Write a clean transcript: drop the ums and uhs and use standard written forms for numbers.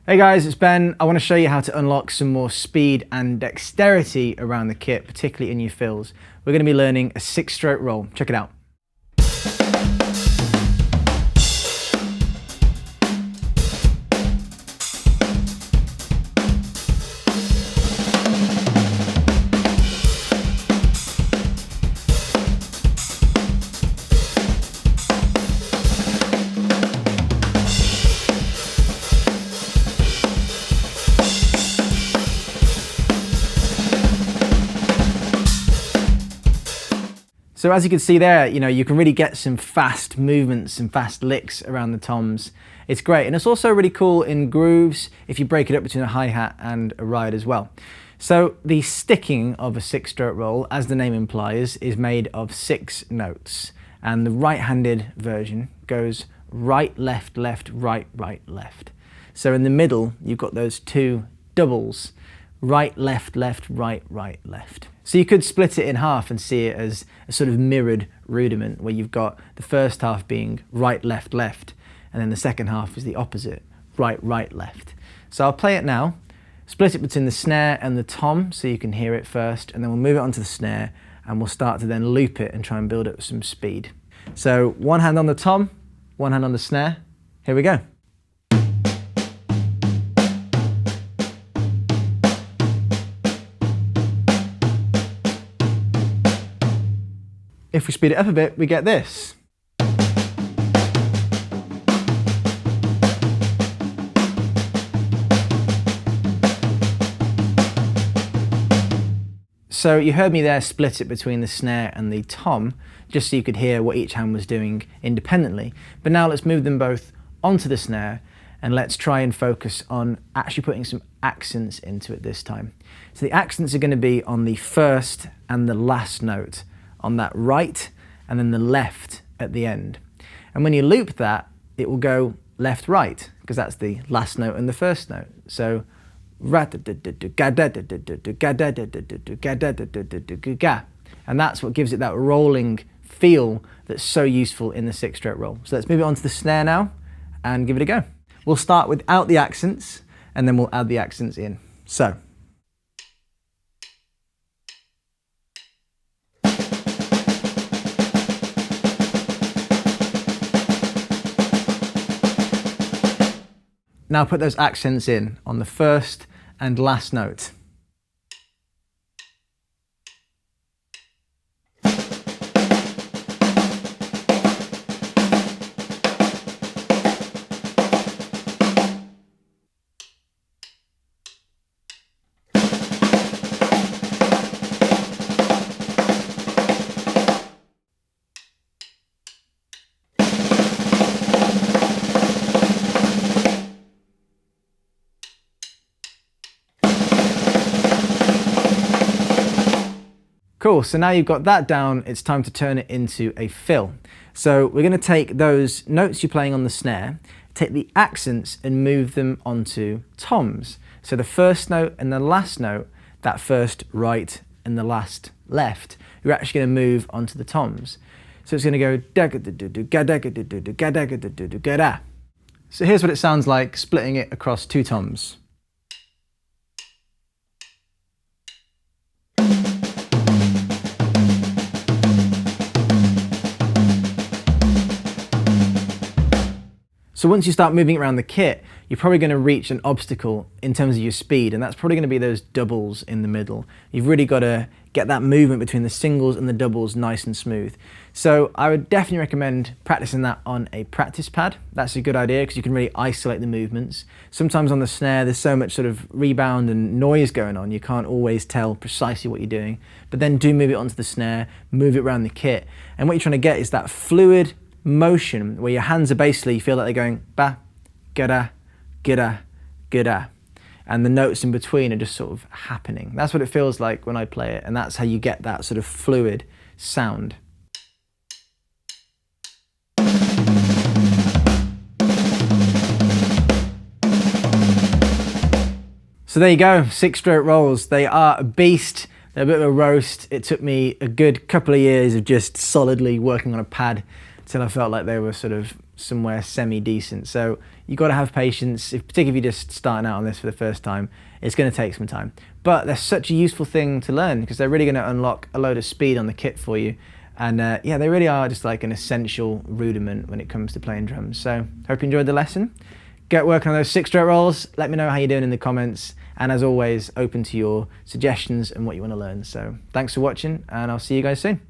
Hey guys, it's Ben. I want to show you how to unlock some more speed and dexterity around the kit, particularly in your fills. We're going to be learning a 6-stroke roll. Check it out. So as you can see there, you can really get some fast movements, some fast licks around the toms. It's great, and it's also really cool in grooves if you break it up between a hi-hat and a ride as well. So the sticking of a 6-stroke roll, as the name implies, is made of 6 notes. And the right-handed version goes right, left, left, right, right, left. So in the middle, you've got those 2 doubles. Right, left, left, right, right, left. So you could split it in half and see it as a sort of mirrored rudiment where you've got the first half being right, left, left, and then the second half is the opposite, right, right, left. So I'll play it now, split it between the snare and the tom so you can hear it first, and then we'll move it onto the snare and we'll start to then loop it and try and build up some speed. So one hand on the tom, one hand on the snare. Here we go. If we speed it up a bit, we get this. So you heard me there split it between the snare and the tom, just so you could hear what each hand was doing independently. But now let's move them both onto the snare and let's try and focus on actually putting some accents into it this time. So the accents are going to be on the first and the last note, on that right and then the left at the end. And when you loop that, it will go left right because that's the last note and the first note. So and that's what gives it that rolling feel that's so useful in the 6-stroke roll. So let's move it onto the snare now and give it a go. We'll start without the accents and then we'll add the accents in. So now put those accents in on the first and last note. Cool, so now you've got that down, it's time to turn it into a fill. So we're going to take those notes you're playing on the snare, take the accents and move them onto toms. So the first note and the last note, that first right and the last left, you're actually going to move onto the toms. So it's going to go da. So here's what it sounds like splitting it across 2 toms. So once you start moving around the kit, you're probably going to reach an obstacle in terms of your speed, and that's probably going to be those doubles in the middle. You've really got to get that movement between the singles and the doubles nice and smooth. So I would definitely recommend practicing that on a practice pad. That's a good idea because you can really isolate the movements. Sometimes on the snare there's so much sort of rebound and noise going on, you can't always tell precisely what you're doing. But then do move it onto the snare, move it around the kit, and what you're trying to get is that fluid motion where your hands are basically, you feel like they're going ba, gada, gada, gada, and the notes in between are just sort of happening. That's what it feels like when I play it, and that's how you get that sort of fluid sound. So there you go, 6-stroke rolls. They are a beast. They're a bit of a roast. It took me a good couple of years of just solidly working on a pad till I felt like they were sort of somewhere semi-decent. So You've got to have patience, particularly if you're just starting out on this for the first time. It's going to take some time. But they're such a useful thing to learn because they're really going to unlock a load of speed on the kit for you. And yeah, they really are just like an essential rudiment when it comes to playing drums. So hope you enjoyed the lesson. Get working on those 6-stroke rolls. Let me know how you're doing in the comments. And as always, open to your suggestions and what you want to learn. So thanks for watching, and I'll see you guys soon.